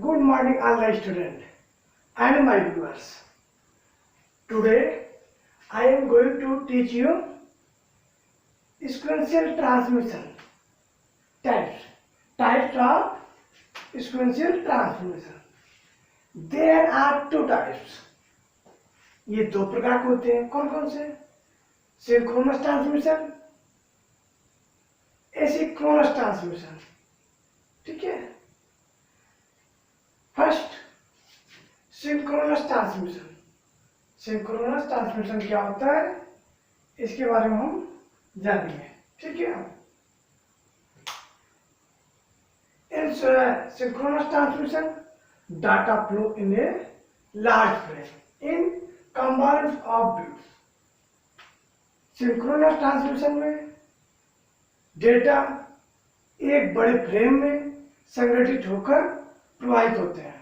Good morning, all the students and my viewers. Today, I am going to teach you sequential transmission types. Types of sequential transmission. There are two types. ये दो प्रकार के होते हैं. कौन कौन से? Synchronous transmission, asynchronous transmission. ठीक है. First, synchronous transmission. Synchronous transmission क्या होता है इसके बारे में हम जानेंगे. ठीक है. In synchronous transmission data flow in a large frame in combined of bits. Synchronous transmission में डेटा एक बड़े फ्रेम में संगठित होकर प्रवाहित होते हैं.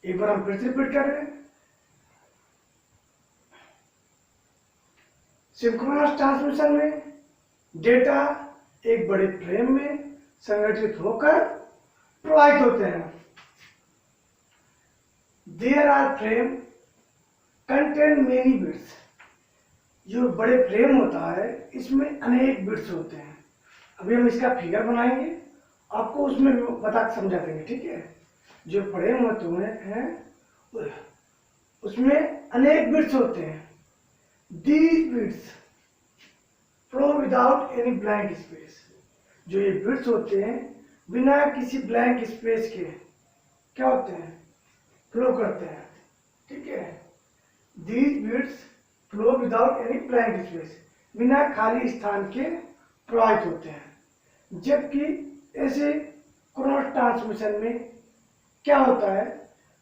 एक बार हम फिर से रिपीट कर रहे हैं. सिंक्रोनस ट्रांसमिशन में डेटा एक बड़े फ्रेम में संगठित होकर प्रवाहित होते हैं. There are frame contain many bits. जो बड़े फ्रेम होता है इसमें अनेक बिट्स होते हैं. अभी हम इसका फिगर बनाएंगे, आपको उसमें बता के समझा देंगे. ठीक है. जो फ्रेम होते हैं उसमें अनेक बिट्स होते हैं. These bits flow without any blank space. जो ये बिट्स होते हैं बिना किसी ब्लैंक स्पेस के क्या होते हैं, फ्लो करते हैं. ठीक है. These bits flow without any blank space, बिना खाली स्थान के प्रवाहित होते हैं. जबकि ऐसे सिंक्रोनस ट्रांसमिशन में क्या होता है,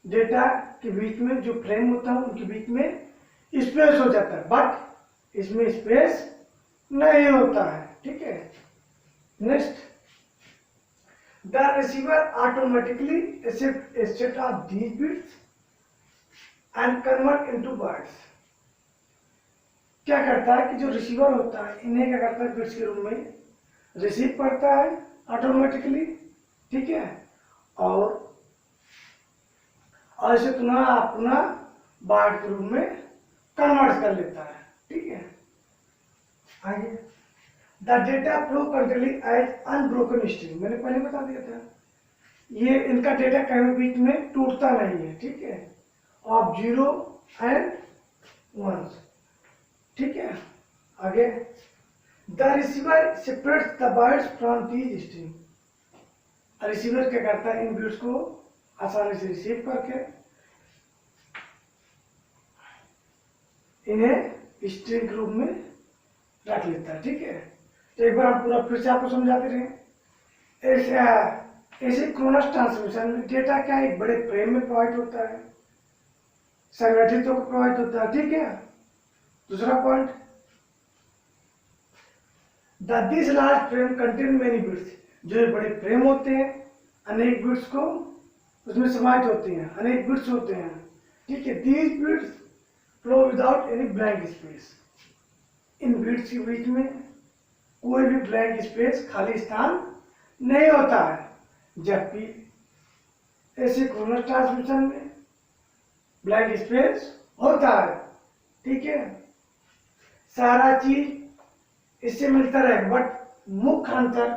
डेटा के बीच में जो फ्रेम होता है उनके बीच में स्पेस हो जाता है, बट इसमें स्पेस नहीं होता है. ठीक है. Next, the receiver automatically accept a set of these bits and convert into words. क्या करता है कि जो रिसीवर होता है इन्हें क्या करता है, बिट्स के रूप में रिसीव करता है ऑटोमेटिकली. ठीक है. और इसे पुनः वर्ड के रूप में कन्वर्ट कर लेता है. ठीक है. आगे, the data flow continuously as unbroken stream. मैंने पहले बता दिया था ये इनका डेटा कहीं बीच में टूटता नहीं है. ठीक है. Of 0 and 1. ठीक है. आगे, the receiver separates the bytes from these stream. Receiver क्या करता है, इन बिट्स को आसानी से रिसीव करके इन्हें स्ट्रिंग के रूप में रख लेता है. ठीक है. तो एक बार हम पूरा फिर से आपको समझाते रहे. ऐसे सिंक्रोनस ट्रांसमिशन में डेटा क्या एक बड़े फ्रेम में प्रोवाइड होता है, संगठित होकर प्रोवाइड होता है. ठीक है. दूसरा point, this large frame contain many bits. जो बड़े फ्रेम होते हैं अनेक बिट्स को उसमें समाहित होती हैं, अनेक बिट्स होते हैं. ठीक है. These bits flow without any blank space. In bits के बीच में कोई भी ब्लैंक स्पेस, खाली स्थान नहीं होता है. जबकि ऐसे सिंक्रोनस ट्रांसमिशन में ब्लैंक स्पेस होता है. ठीक है. सारा चीज इससे मिलता रहेगा, बट मुख्य अंतर,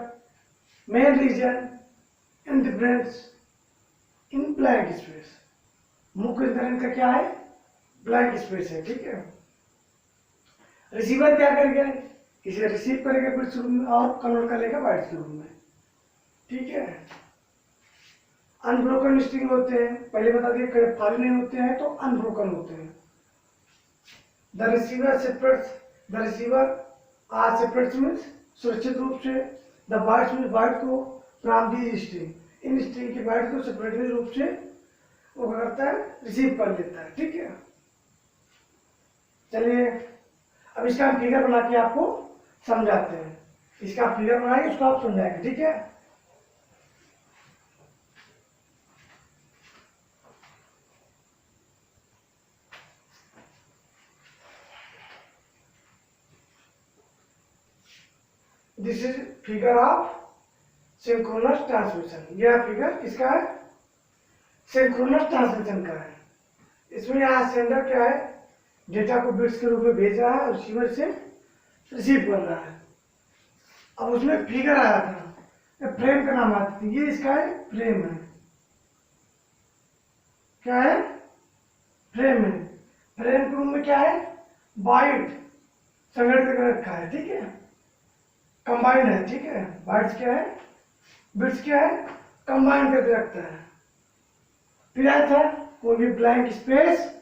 main reason in difference in blank space. मुख्य अंतर इनका क्या है, ब्लैंक स्पेस है. ठीक है. रिसीवर क्या करेगा, इसे रिसीव करेगा बिट्स रूप में और कन्वर्ट कर लेगा बाइट्स के रूप में. ठीक है. अनब्रोकन स्ट्रिंग होते हैं, पहले बता दिया, खाली नहीं होते हैं तो अनब्रोकन होते हैं. The receiver are separates means सुरक्षित रूप से, द बाइट्स मीन्स बाइट को, फ्रॉम दीज स्ट्रिंग, इन स्ट्रिंग की बाइट को सेपरेटली रूप से वो करता है, रिसीव कर लेता है. ठीक है. चलिए अब इसका हम फिगर बना के आपको समझाते हैं. इसका फिगर बनाएंगे, उसको आप समझाएंगे. ठीक है. This is figure of synchronous transmission. यह फिगर किसका है, सिंक्रोनस ट्रांसमिशन का है। इसमें यहाँ सेंडर क्या है, डेटा को बिट्स के रूप में भेज रहा है और रिसीवर से रिसीव कर रहा है। अब उसमें फिगर आया था, फ्रेम का नाम आता था, ये इसका है फ्रेम है। क्या है? फ्रेम है। फ्रेम के रूप में क्या है, बाइट संगठित कर रखा है, ठीक है, कंबाइंड है, ठीक है। बाइट्स क्या है, बिट्स क्या है, कंबाइंड करके रखता है। फिर आया था कोई भी ब्लैंक स्पेस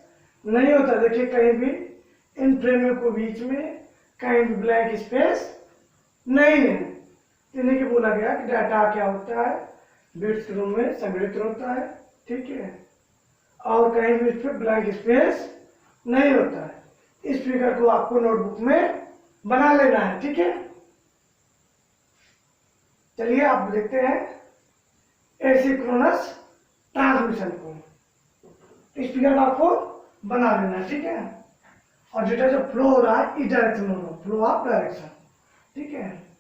नहीं होता, देखिए कहीं भी इन फ्रेमों को बीच में कहीं भी ब्लैंक स्पेस नहीं है। इन्हीं के बोला गया कि डाटा क्या होता है, बिट्स के रूप में संगठित होता है, ठीक है, और कहीं भी इस पर ब्लैंक स्पेस नहीं होता है। इस फिगर को आपको नोटबुक में बना लेना है, ठीक है। चलिए आप देखते हैं एसिंक्रोनस ट्रांसमिशन को। इस फिगर को आपको बना लेना है, ठीक है। और डेटा जो फ्लो हो रहा है इस डायरेक्शन में होगा, फ्लो ऑफ डायरेक्शन, ठीक है।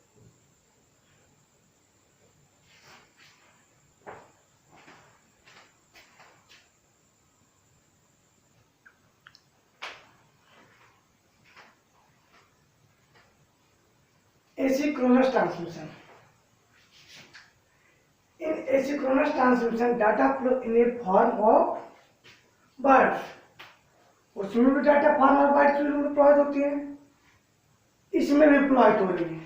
Asynchronous transmission. In asynchronous transmission, data flow in a form of bytes. उसमें भी डाटा फॉर्म और बाइट्स के रूप में प्रवाहित होती है, इसमें भी प्रवाहित हो रही है।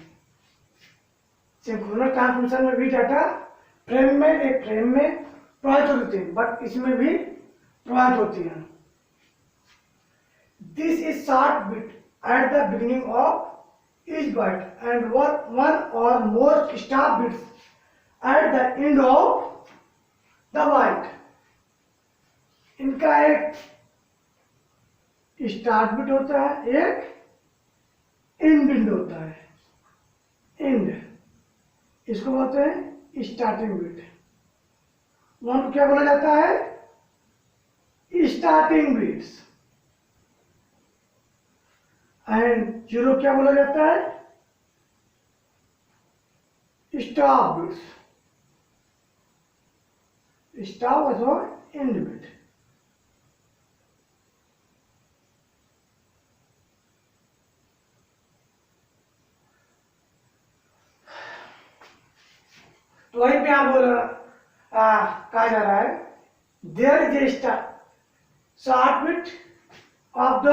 सिंक्रोनस ट्रांसमिशन में भी डाटा फ्रेम में, एक फ्रेम में प्रवाहित होती है, बट इसमें भी प्रवाहित होती है। This is short bit at the beginning of each byte and one or more stop bits at the end of the byte. इनका एक स्टार्ट बिट होता है, एक एंड बिट होता है। एंड इसको बोलते हैं स्टार्टिंग बिट। वन को क्या बोला जाता है, स्टार्टिंग बिट्स। एंड जीरो क्या बोला जाता है, स्टॉप बिट्स। स्टॉप अथवा एंड बिट। तो वहीं पे आप कहा जा रहा है there is a short bit of the,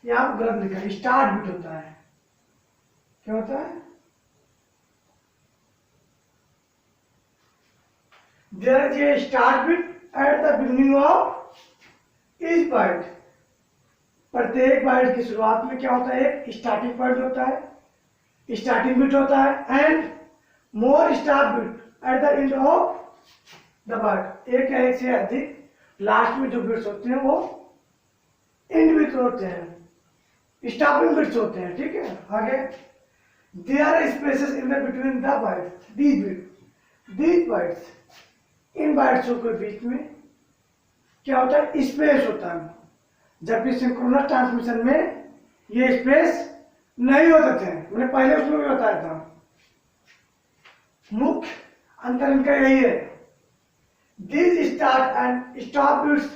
यहां पर गलत लिखा है, स्टार्ट बिट होता है। क्या होता है, there is a start bit at the beginning of each byte. प्रत्येक बाइट की शुरुआत में क्या होता है, एक स्टार्टिंग पॉइंट होता है, स्टार्टिंग बिट होता है, and more start bit at the end of the byte. एक या एक से अधिक लास्ट में जो बिट्स होते हैं वो एंड बिट होते हैं, स्टॉपिंग बिट्स होते हैं, ठीक है। आगे there are spaces in the between the bytes, these bytes, इन बाइट्स के बीच में क्या होता है, स्पेस होता है। जबकि सिंक्रोनस ट्रांसमिशन में ये स्पेस नहीं होते थे, मैंने पहले उसमें भी बताया था। मुख्य अंतर इनका यही है, these start and stop bits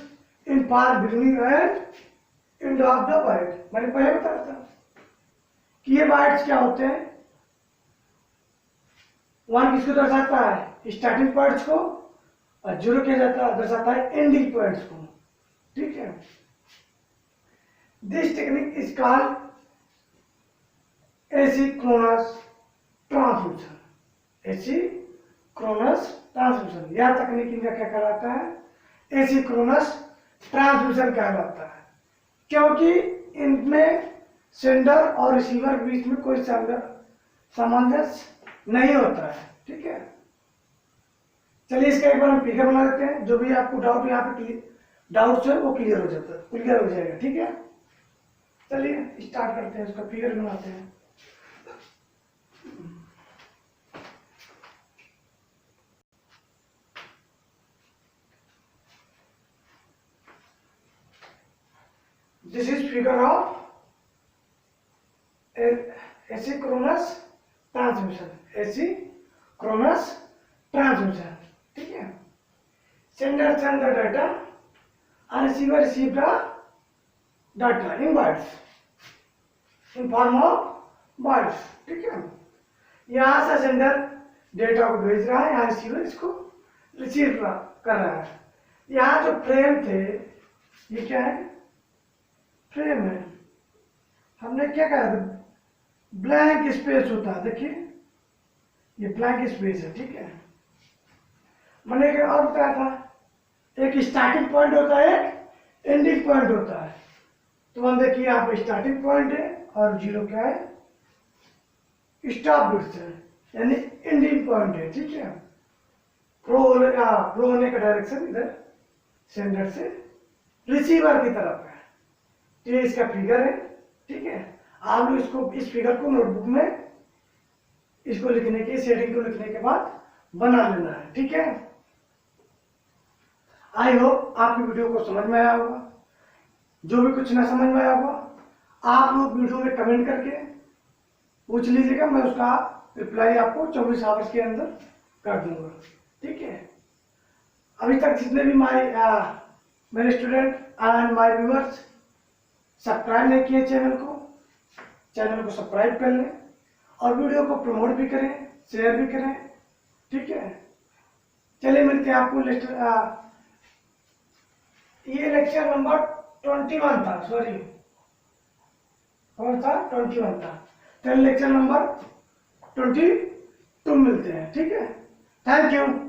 in for beginning and end of the byte. मैंने पहले बताया था कि ये बाइट्स क्या होते हैं, वन किसको दर्शाता है, स्टार्टिंग पॉइंट्स को, और जीरो क्या दर्शाता है, एंडिंग पॉइंट्स को, ठीक है। This technique is called asynchronous transmission. Asynchronous transmission, यह तकनीक इनका क्या कहलाता है, एसिंक्रोनस ट्रांसमिशन कहलाता है, क्योंकि इनमें सेंडर और रिसीवर के बीच में कोई सामंजस्य नहीं होता है, ठीक है। चलिए इसका एक बार हम फिगर बना देते हैं, जो भी आपको डाउट यहाँ पे डाउट्स है वो क्लियर हो जाएगा, ठीक है। चलिए स्टार्ट करते हैं, इसका फिगर बनाते हैं। This is figure of asynchronous transmission. Asynchronous transmission, ठीक है। सेंडर सेंड द डाटा और receiver receive the data in bytes, in form of bytes, ठीक है। यहाँ से सेंडर डेटा को भेज रहा है, यहाँ रिसीवर इसको रिसीव कर रहा है। यहाँ जो फ्रेम थे, ये क्या है, फ्रेम है। हमने क्या कहा था, ब्लैंक स्पेस होता है, देखिए ये ब्लैंक स्पेस है, ठीक है। मैंने एक और बताया था, एक स्टार्टिंग पॉइंट होता है, एक एंडिंग पॉइंट होता है। तो हम देखिए यहाँ पे स्टार्टिंग पॉइंट है और जीरो क्या है, स्टॉप बिट्स है, यानी एंडिंग पॉइंट है, ठीक है। फ्लो होने का डायरेक्शन इधर सेंडर से रिसीवर की तरफ है। तो ये इसका फिगर है, ठीक है। आप लोग इसको, इस फिगर को नोटबुक में इसको लिखने के, सेटिंग को लिखने के बाद बना लेना है, ठीक है। आई होप आपकी वीडियो को समझ में आया होगा। जो भी कुछ ना समझ में आया होगा आप लोग वीडियो में कमेंट करके पूछ लीजिएगा, मैं उसका रिप्लाई आपको 24 आवर्स के अंदर कर दूंगा, ठीक है। अभी तक जितने भी मेरे student and my viewers subscribe नहीं किए चैनल को सब्सक्राइब कर लें और वीडियो को प्रमोट भी करें, शेयर भी करें, ठीक है। चलिए मिलते हैं आपको ये लेक्चर नंबर 21 था, सॉरी कौन था, 21 था। तो लेक्चर नंबर 22 मिलते हैं, ठीक है। Thank you.